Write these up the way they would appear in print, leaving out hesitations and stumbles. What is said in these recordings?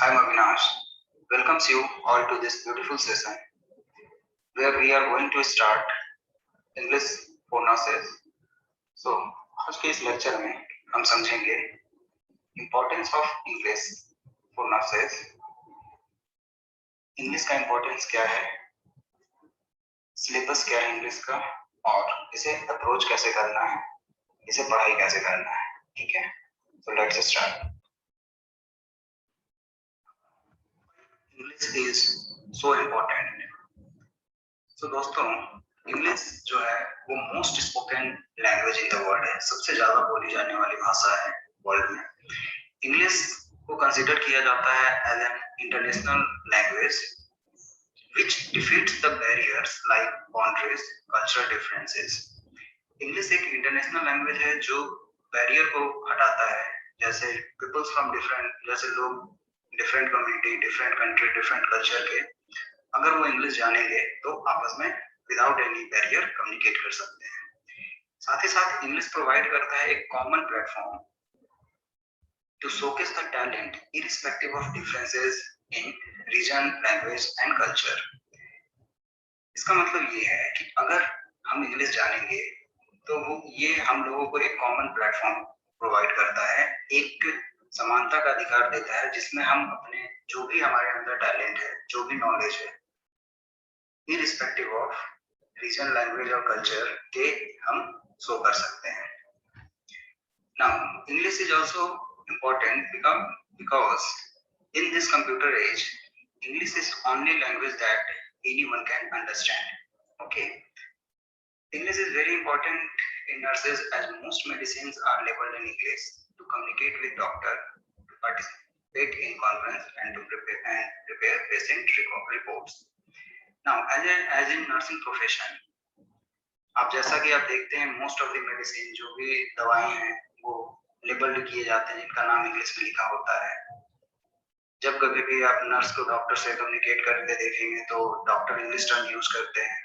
I am Avinash. Welcomes you all to this beautiful session where we are going to start English for nurses. So, आज के इस lecture में हम समझेंगे importance of English for nurses. English का importance क्या है, syllabus क्या है इंग्लिश का, और इसे अप्रोच कैसे करना है, इसे पढ़ाई कैसे करना है। ठीक है, so let's start. English is so important. तो दोस्तों, इंग्लिश जो है वो most spoken language in the world है, सबसे ज्यादा बोली जाने वाली भाषा है वर्ल्ड में। इंग्लिश को कंसीडर किया जाता है as an international language which defeats the barriers like boundaries, cultural differences. English एक इंटरनेशनल लैंग्वेज है जो बैरियर को हटाता है, जैसे पीपल्स फ्रॉम डिफरेंट, जैसे लोग different community, different country, different culture के अगर वो इंग्लिश जानेंगे तो आपस में विदाउट एनी बैरियर कम्युनिकेट कर सकते हैं। साथ ही साथ इंग्लिश प्रोवाइड करता है एक common platform to showcase the talent irrespective of differences in region, language and culture. इसका मतलब ये है कि अगर हम इंग्लिश जानेंगे तो वो ये हम लोगों को एक कॉमन प्लेटफॉर्म प्रोवाइड करता है, एक समानता का अधिकार देता है जिसमें हम अपने जो भी हमारे अंदर टैलेंट है, जो भी नॉलेज है, इररिस्पेक्टिव ऑफ रीजन, लैंग्वेज और कल्चर के हम शो कर सकते हैं। Now English is also important because in this computer age English is only language that anyone can understand. Okay, English is very important in nurses as most medicines are labeled in English to communicate with doctor, to participate in conference and to prepare patient reports. Now as in nursing profession, आप जैसा कि आप देखते हैं most of the medicine, जो भी दवाएं हैं वो लेबल्ड किए जाते हैं जिनका नाम इंग्लिश में लिखा होता है। जब कभी भी आप नर्स को डॉक्टर से कम्युनिकेट करते देखेंगे तो डॉक्टर इंग्लिश टर्म यूज करते हैं,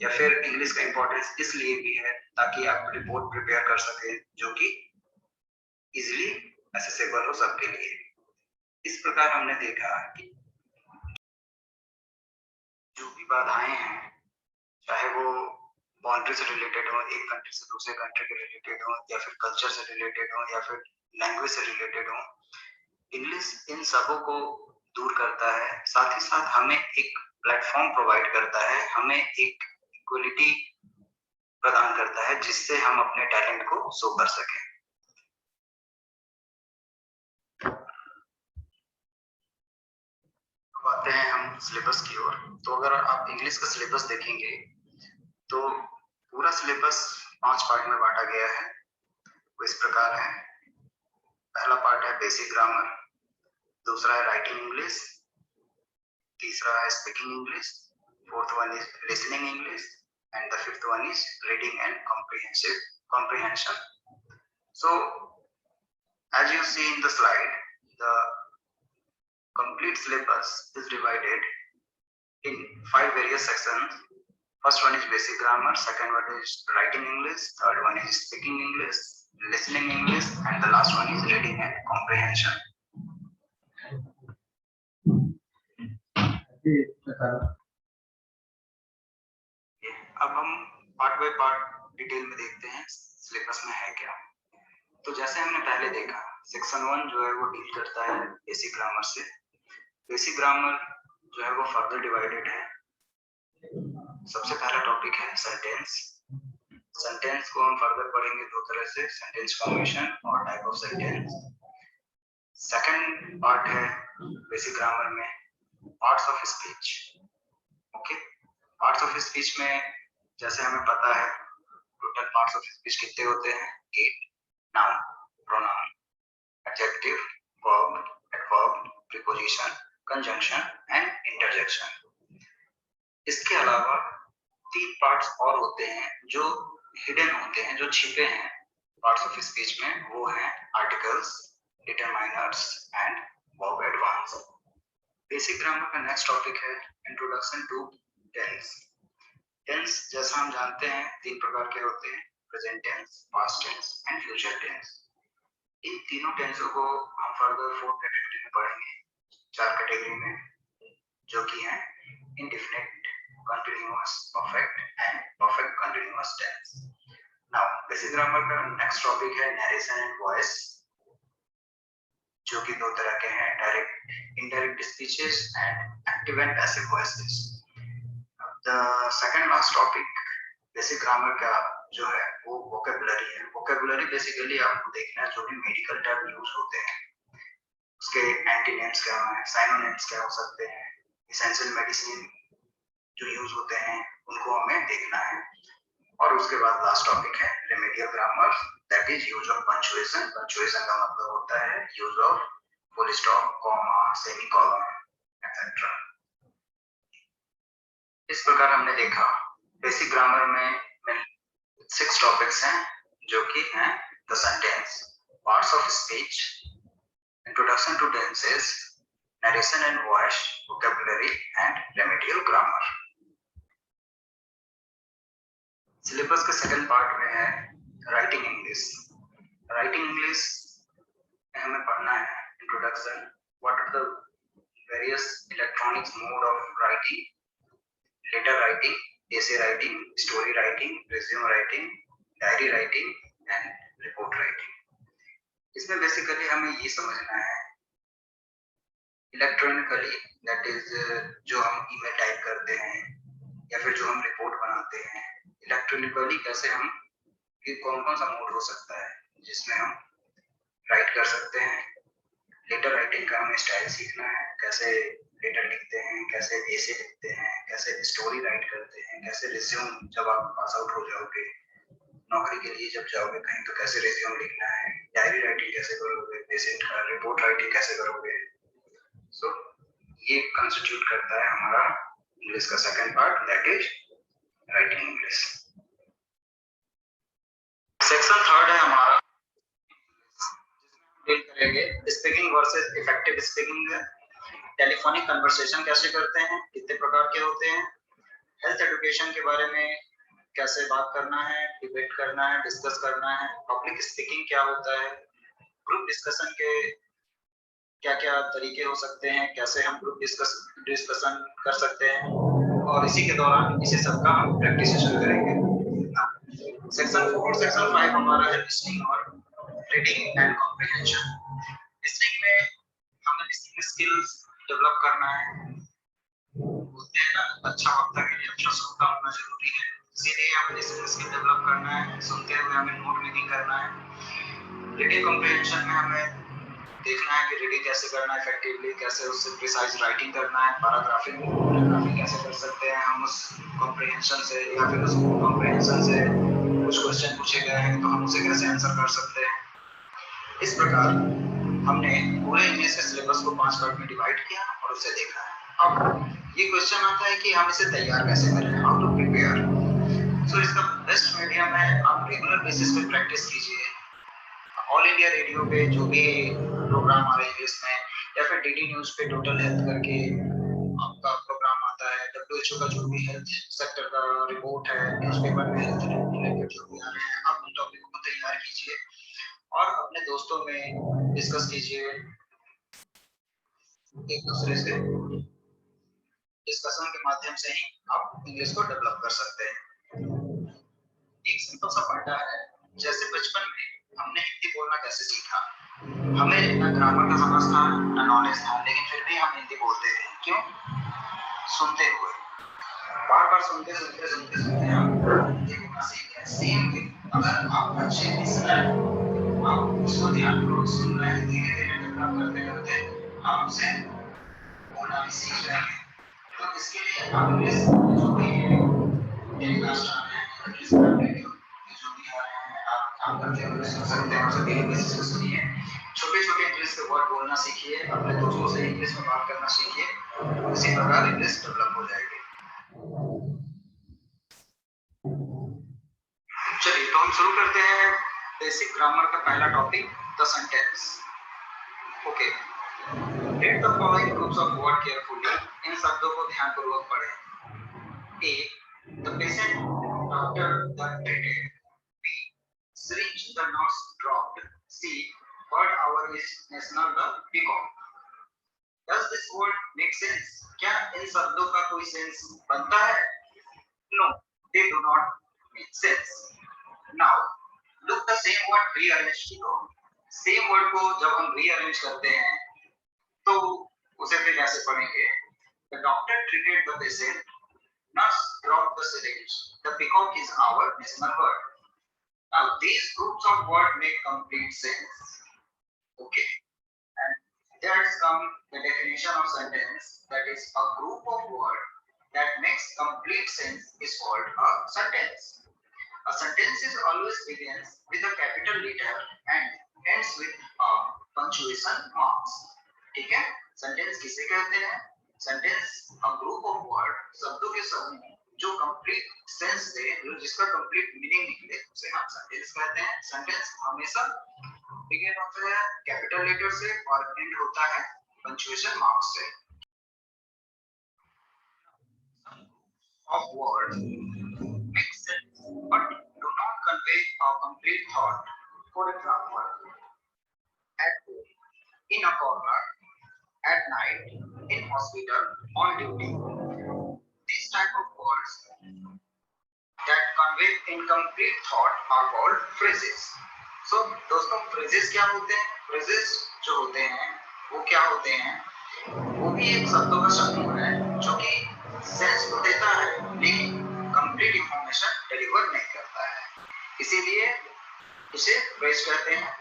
या फिर इंग्लिश का इंपॉर्टेंस इसलिए भी है ताकि आप रिपोर्ट प्रिपेयर कर सके जो कि इजीली एक्सेसिबल हो सबके लिए। इस प्रकार हमने देखा कि जो भी बाधाएं हैं, चाहे वो बाउंड्री से रिलेटेड हो, एक कंट्री से दूसरे कंट्री के रिलेटेड हो, या फिर कल्चर से रिलेटेड हो, या फिर लैंग्वेज से रिलेटेड हो, इंग्लिश इन सबों को दूर करता है। साथ ही साथ हमें एक प्लेटफॉर्म प्रोवाइड करता है, हमें एक इक्वलिटी प्रदान करता है जिससे हम अपने टैलेंट को शो कर सकें। अब आते हैं हम सिलेबस की ओर। तो अगर आप इंग्लिश का सिलेबस देखेंगे तो पूरा सिलेबस 5 पार्ट में बांटा गया है। वो इस प्रकार है। पहला पार्ट है बेसिक ग्रामर, दूसरा है राइटिंग इंग्लिश, तीसरा है speaking English, fourth one is listening English, and the fifth one is reading and comprehension. So as you see in the slide, the complete syllabus is divided in 5 various sections. First one is basic grammar, second one is writing English, third one is speaking English, listening English, and the last one is reading and comprehension. अब हम part by part detail में देखते हैं syllabus में है क्या। तो जैसे हमने पहले देखा, सेक्शन 1 जो है वो डील करता है बेसिक ग्रामर से। बेसिक ग्रामर जो है वो फर्दर डिवाइडेड है। सबसे पहला टॉपिक है सेंटेंस। सेंटेंस को हम फर्दर पढ़ेंगे दो तरह से, सेंटेंस फॉर्मेशन और type of sentence. Second part है बेसिक ग्रामर में parts of speech. Okay, parts of speech में जैसे हमें पता है टोटल पार्ट्स ऑफ स्पीच कितने होते हैं? 8। Noun, pronoun, adjective, verb, adverb, preposition, conjunction and interjection. इसके अलावा 3 पार्ट्स और होते हैं जो हिडन होते हैं, जो छिपे हैं पार्ट्स ऑफ स्पीच में। वो हैं articles, determiners and verb advance. Basic grammar का नेक्स्ट टॉपिक है इंट्रोडक्शन टू टेंस। टेंस जैसा हम जानते हैं 3 प्रकार के होते हैं, present tense, past tense and future tense. इन तीनों टेंसों को हम फर्दर 4th कैटेगरी में पढ़ेंगे, 4 कैटेगरी में, जो कि है indefinite, continuous, perfect and perfect continuous tense. Now basic grammar का नेक्स्ट टॉपिक है नरेशन एंड वॉइस, जो कि दो तरह के हैं, direct indirect speeches and active and passive voices. The second last topic basic grammar का जो है वो वोकैबुलरी है। वोकैबुलरी बेसिकली आपको देखना है जो भी मेडिकल टर्म यूज होते हैं उसके एंटीनेम्स क्या हैं, साइनोनिम्स क्या हो सकते हैं, एसेंशियल मेडिसिन जो यूज होते हैं उनको हमें देखना है। और उसके बाद लास्ट टॉपिक है remedial grammar, that is use of punctuation. Punctuation का मतलब होता है use of full stop, comma, semicolon etcetera. इस प्रकार हमने देखा बेसिक ग्रामर में 6 टॉपिक्स हैं, जो कि हैं the sentence, parts of speech, introduction to tenses, narration and voice, vocabulary and remedial grammar. Syllabus के सेकंड पार्ट में है राइटिंग इंग्लिश। राइटिंग इंग्लिश में हमें पढ़ना है introduction, what are the various electronics mode of writing, letter writing, essay writing, story writing, resume writing, diary writing and report writing. इसमें basically हमें ये समझना है इलेक्ट्रॉनिकली, दैट इज जो हम ईमेल टाइप करते हैं या फिर जो हम रिपोर्ट बनाते हैं, इलेक्ट्रॉनिकली कैसे हम कौन कौन सा मोड हो सकता है जिसमें हम राइट कर सकते हैं। लेटर राइटिंग का हमें स्टाइल सीखना है, कैसे लेटर लिखते हैं, कैसे एसे लिखते हैं, कैसे स्टोरी राइट करते हैं, कैसे रिज्यूम जब आप पास आउट हो जाओगे नौकरी के लिए जब जाओगे कहीं तो कैसे रिज्यूम लिखना है, डायरी राइटिंग कैसे करोगे, पेशेंट का रिपोर्ट राइटिंग कैसे करोगे। सो ये कंस्टिट्यूट करता है हमारा इंग्लिश का second part, that is writing English. Section third है हमारा, डील करेंगे speaking versus effective speaking. Telephonic conversation कैसे करते हैं, कितने प्रकार के होते हैं, हेल्थ एजुकेशन के बारे में कैसे बात करना है, डिबेट करना है, डिस्कस करना है, पब्लिक स्पीकिंग क्या होता है, ग्रुप डिस्कशन के क्या क्या तरीके हो सकते हैं, कैसे हम ग्रुप डिस्कशन कर सकते हैं, और इसी के दौरान इसी सब का हम प्रैक्टिस शुरू करेंगे। सेक्शन 4 और सेक्शन 5 हमारा है लिसनिंग और रीडिंग एंड कॉम्प्रिहेंशन। लिसनिंग में हमें लिसनिंग स्किल्स डेवलप करना है, बोलते हैं ना अच्छा वक्ता के लिए अच्छा श्रोता होना जरूरी है, इसीलिए हमें लिसनिंग स्किल डेवलप करना है, सुनते हुए हमें नोट मेकिंग करना है। रीडिंग कॉम्प्रिहेंशन में हमें देखना है कि रीडिंग कैसे करना है इफेक्टिवली, कैसे उससे प्रिसाइज राइटिंग करना है, पैराग्राफिंग कैसे कर सकते हैं हम उस कॉम्प्रिहेंशन से, या फिर उस कॉम्प्रिहेंशन से कुछ क्वेश्चन पूछे गए हैं तो हम उसे कैसे आंसर कर सकते हैं। इस प्रकार हमने पूरे इंग्लिश के सिलेबस को 5 पार्ट में डिवाइड किया और उसे देखा है। अब ये क्वेश्चन आता है कि हम इसे तैयार कैसे करें, हाउ टू प्रिपेयर। सो इसका बेस्ट मीडियम है आप रेगुलर बेसिस पे प्रैक्टिस कीजिए। ऑल इंडिया रेडियो पे जो भी प्रोग्राम आ रहे हैं इंग्लिश में, या फिर डीडी न्यूज पे टोटल हेल्थ करके आपका प्रोग्राम आता है, WHO का जो भी हेल्थ सेक्टर का रिपोर्ट है, न्यूज़पेपर में हेल्थ रिलेटेड जो भी आ रहे हैं, आप उन टॉपिक को तैयार कीजिए और अपने दोस्तों में डिस्कस कीजिए, एक दूसरे से डिस्कशन के माध्यम से ही आप इंग्लिश को डेवलप कर सकते हैं। एक सिंपल सा फंडा है, जैसे बचपन में हमने हिंदी बोलना कैसे सीखा, हमें ना ग्रामर का समझ था ना नॉलेज था, लेकिन फिर भी हम हिंदी बोलते थे, क्यों? सुनते हुए, बार बार सुनते सुनते सुनते सुनते हम हिंदी बोलना सीख गए। सेम वे अगर आप अच्छे लिसनर, आप उसको ध्यानपूर्वक सुन रहे हैं, धीरे धीरे डेवलप करते करते आप उसे बोलना भी सीख रहे हैं। तो इसके लिए आप इंग्लिश जो भी टेलीकास्ट आ रहे हैं, इंग्लिश रेडियो जो भी आ रहे हैं, आप काम करते हुए सुन सकते हैं, उसे डेली बेसिस पे सुनिए, छोटे छोटे इंग्लिश के वर्ड बोलना सीखिए, अपने दोस्तों से इंग्लिश में बात करना सीखिए, इसी प्रकार इंग्लिश डेवलप हो जाएगी। चलिए तो हम शुरू करते हैं बेसिक ग्रामर का पहला topic, the sentence. Okay, read the following groups of word carefully. इन शब्दों को ध्यानपूर्वक पढ़ें। A, the patient doctor the treated. B, syringe the nurse dropped. C, bird hour is national the peacock. Does this word make sense? क्या इन शब्दों का कोई sense बनता है? No, they do not make sense. Now, look the same word rearranged below. Same word को जब हम rearrange करते हैं, तो उसे फिर कैसे पढ़ेंगे? The doctor treated the patient. Nurse dropped the syringe. The peacock is our national word. Now, these groups of words make complete sense. Okay, and there's come the definition of sentence, that is a group of words that makes complete sense is called a sentence. A sentence is always begins with a capital letter and ends with a punctuation marks. ठीक है, sentence किसे कहते हैं? Sentence a group of words, शब्दों के समूह जो complete sense they, जो जिसका कंप्लीट मीनिंग निकले, उसे हम सेंटेंस कहते हैं. सेंटेंस हमेशा बिगिन होता है कैपिटल लेटर से और एंड होता है पंक्चुएशन मार्क से. Of words make sense but do not convey a complete thought. For example, at home, in a corner, at night, in hospital, on duty. These type of words that convey incomplete thought are called phrases. So दोस्तों phrases क्या होते हैं? Phrases जो होते हैं वो क्या होते हैं? वो भी एक शब्दों का समूह है जो कि सेंस तो देता है लेकिन कंप्लीट इंफॉर्मेशन डिलीवर नहीं करता है, इसीलिए इसे फ्रेज कहते हैं.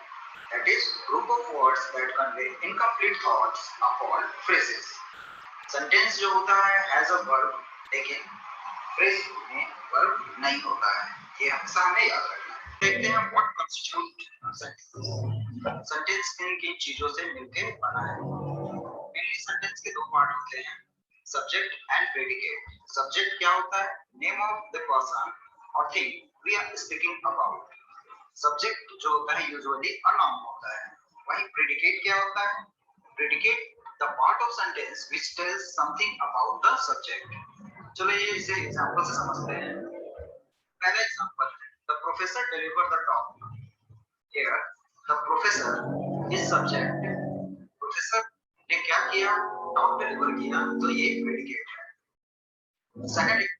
That is, group of words that convey incomplete thoughts are called phrases. Sentence जो होता है has a verb, लेकिन phrase में verb नहीं होता है. ये हमेशा हमें याद रखना है. देखते हैं what constitute sentence. Sentence किन किन चीजों से मिलकर बना है. Mainly sentence के दो पार्ट होते हैं, subject and predicate. Subject क्या होता है? Name of the person or thing we are speaking about. Subject जो होता है यूजुअली अ नाउन होता है. वही प्रेडिकेट क्या होता है? Predicate the part of sentence which tells something about the subject. चलो ये इसे एग्जांपल से समझते हैं. पहला एग्जांपल है the professor deliver the talk. Here the professor is subject. Professor ने क्या किया? टॉक डिलीवर किया, तो ये प्रेडिकेट है. Second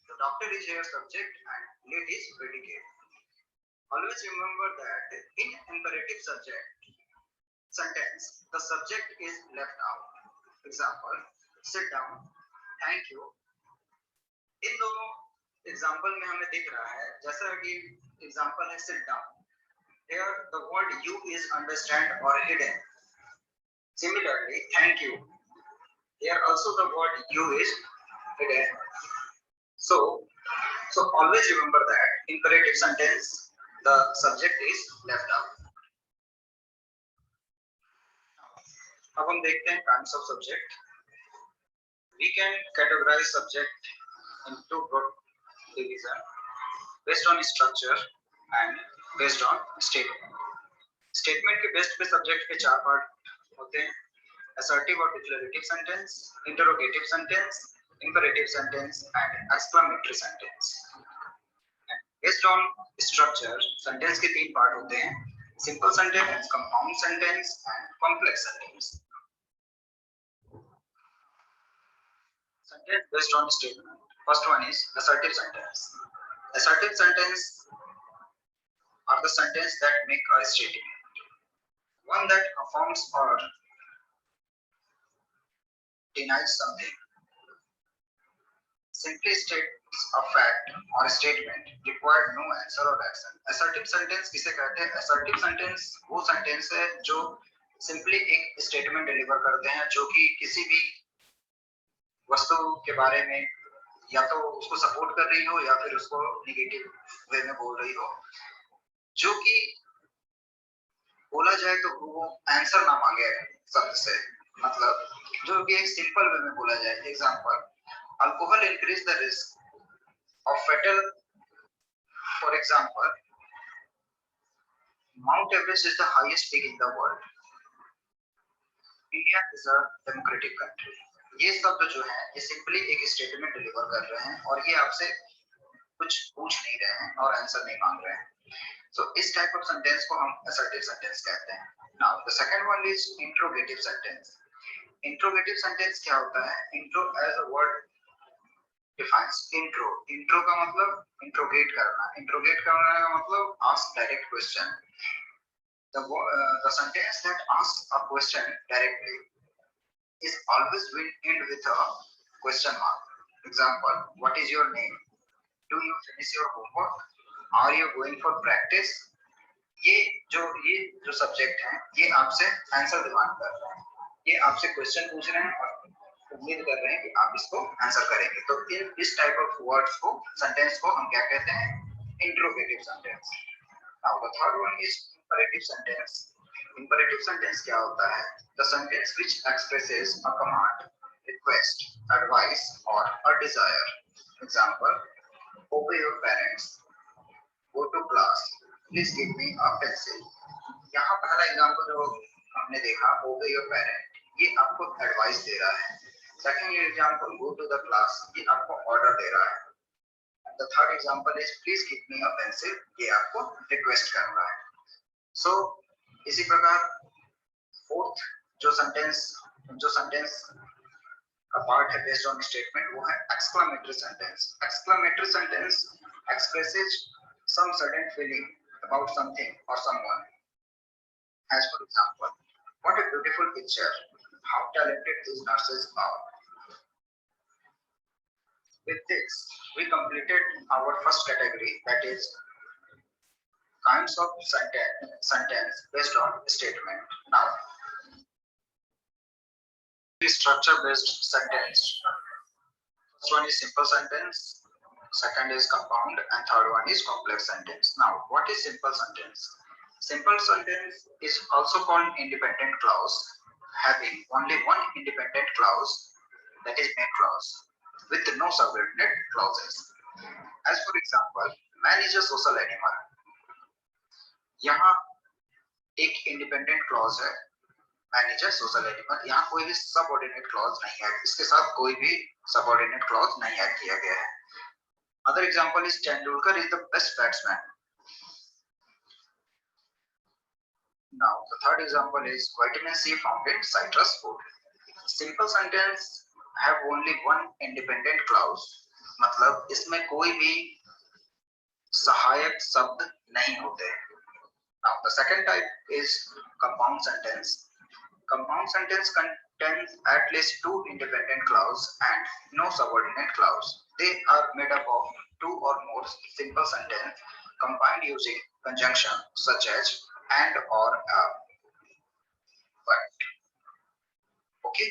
the doctor is here subject and late is predicate. Always remember that in imperative subject sentence the subject is left out. Example, sit down, thank you. इन दोनों example में हमें दिख रहा है, जैसा कि एग्जांपल है sit down, here the word you is understand or hidden. Similarly, thank you, here also the word you is hidden. So always remember that imperative sentence the subject is left out. अब हम देखते हैं kinds of subject. We can categorize subject into broad division based on structure and based on statement. Statement के based पे subject के चार part होते हैं: assertive और declarative sentence, interrogative sentence, imperative sentence and exclamatory sentence. And based on structure sentence के तीन part होते हैं: simple sentence, compound sentence and complex sentence. Sentence based on statement. First one is assertive sentence. Assertive sentence are the sentence that make a statement, one that affirms or denies something, simply states a fact or a statement, required no answer or action. Assertive sentence किसे कहते हैं? Assertive sentence वो sentence है जो simply एक statement deliver करते हैं जो कि किसी भी वस्तु के बारे में या तो उसको सपोर्ट कर रही हो या फिर उसको नेगेटिव वे में बोल रही हो, जो कि बोला जाए तो वो आंसर ना मांगे शब्द से, मतलब जो कि एक सिंपल वे में बोला जाए. Example, alcohol increase the risk of fatal. For example, Mount Everest is the highest peak in the world. India is a democratic country. ये शब्द जो है ये सिंपली एक स्टेटमेंट डिलीवर कर रहे हैं और ये आपसे कुछ पूछ नहीं रहे हैं और आंसर नहीं मांग रहे हैं। सो इस टाइप ऑफ सेंटेंस को हम असर्टिव सेंटेंस कहते हैं। Now the second one is interrogative sentence. Interrogative sentence क्या होता है? Intro as a word defines intro. Intro का मतलब इंट्रोगेट करना, इंट्रोगेट करने का मतलब ask direct question. The sentence that asks a question directly is always will end with a question mark. Example, what is your name? Do you finish your homework? Are you going for practice? ये जो subject है ये आपसे answer demand कर रहे हैं, ये आपसे क्वेश्चन पूछ रहे हैं और उम्मीद कर रहे हैं कि आप इसको आंसर करेंगे। तो इस टाइप ऑफ वर्ड्स को, सेंटेंस को हम क्या कहते हैं? Interrogative sentence. Now the third one is imperative sentence. Imperative sentence क्या होता है? The sentence which expresses a command, request, advice और a desire. Example, obey your parents, go to class, please give me a pencil। यहाँ पहला example जो हमने देखा, obey your parent, ये आपको एडवाइस दे रहा है। Second example, go to the class, ये आपको ऑर्डर दे रहा है। The third example is please give me a pencil, ये आपको रिक्वेस्ट कर रहा है। सो इसी प्रकार फोर्थ जो सेंटेंस का पार्ट है बेस्ड ऑन स्टेटमेंट, वो है exclamatory sentence. Exclamatory sentence expresses some certain feeling about something or someone. As for example, what a beautiful picture, how talented these nurses are। With this, we completed our first category, that is kinds of sentence based on statement. Now, structure based sentence. First one is simple sentence, second is compound, and third one is complex sentence. Now, what is simple sentence? Simple sentence is also called independent clause, having only one independent clause, that is main clause, with no subordinate clauses. As for example, man is a social animal। यहाँ एक independent clause है, man is a social animal। यहाँ कोई भी subordinate clause नहीं है, इसके साथ कोई भी सबऑर्डिनेट क्लॉज नहीं ऐड किया गया है। Other example is Tendulkar is the best batsman। Now the third example is vitamin C found in citrus food। Simple sentence have only one independent clause, मतलब इसमें कोई भी सहायक शब्द नहीं होते। Now the second type is compound sentence। Compound sentence contains at least two independent clause and no subordinate clause। They are made up of two or more simple sentence combined using conjunction such as and or but। Okay,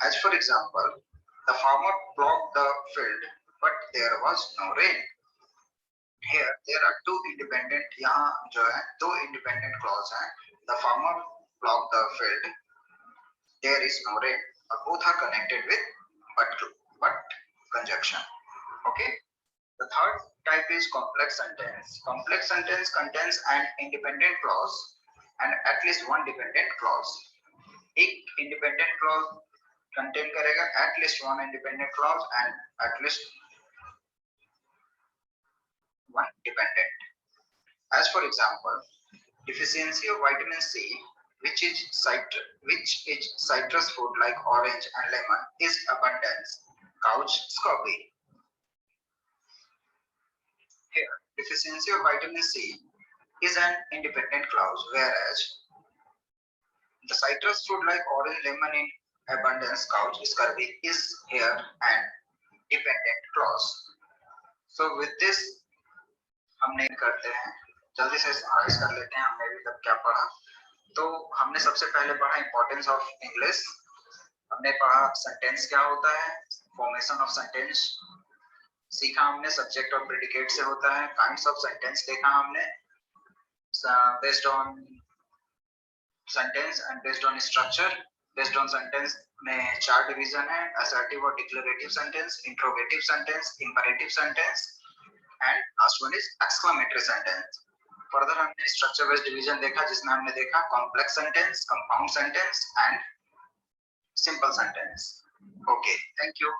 as for example, the farmer plowed the field but there was no rain। Here there are two independent, यहाँ जो है दो independent clause हैं। The farmer plowed the field, there is no rain, both are connected with but conjunction। Okay, the third type is complex sentence। Complex sentence contains an independent clause and at least one dependent clause। एक independent clause contain करेगा at least one independent clause and at least one dependent। As for example, deficiency of vitamin C, which is citrus fruit like orange and lemon, is abundance, couch scurvy। Here, deficiency of vitamin C is an independent clause, whereas the citrus fruit like orange, lemon in abundance, couch scurvy is here an dependent clause। So with this हम नहीं करते हैं, जल्दी से summarise कर लेते हैं हमने अभी तक क्या पढ़ा। तो हमने सबसे पहले पढ़ा इंपॉर्टेंस ऑफ इंग्लिश, हमने पढ़ा सेंटेंस क्या होता है, फॉर्मेशन ऑफ सेंटेंस सीखा हमने, सब्जेक्ट और प्रेडिकेट से होता है, काइंड्स ऑफ सेंटेंस देखा हमने based on sentence and based on structure. Based on sentence में चार डिवीजन है, असर्टिव और declarative sentence, interrogative sentence, imperative sentence and last one is exclamatory sentence. Further हमने स्ट्रक्चर बेस्ड डिवीजन देखा जिसमें हमने देखा complex sentence, compound sentence and simple sentence. Okay, thank you.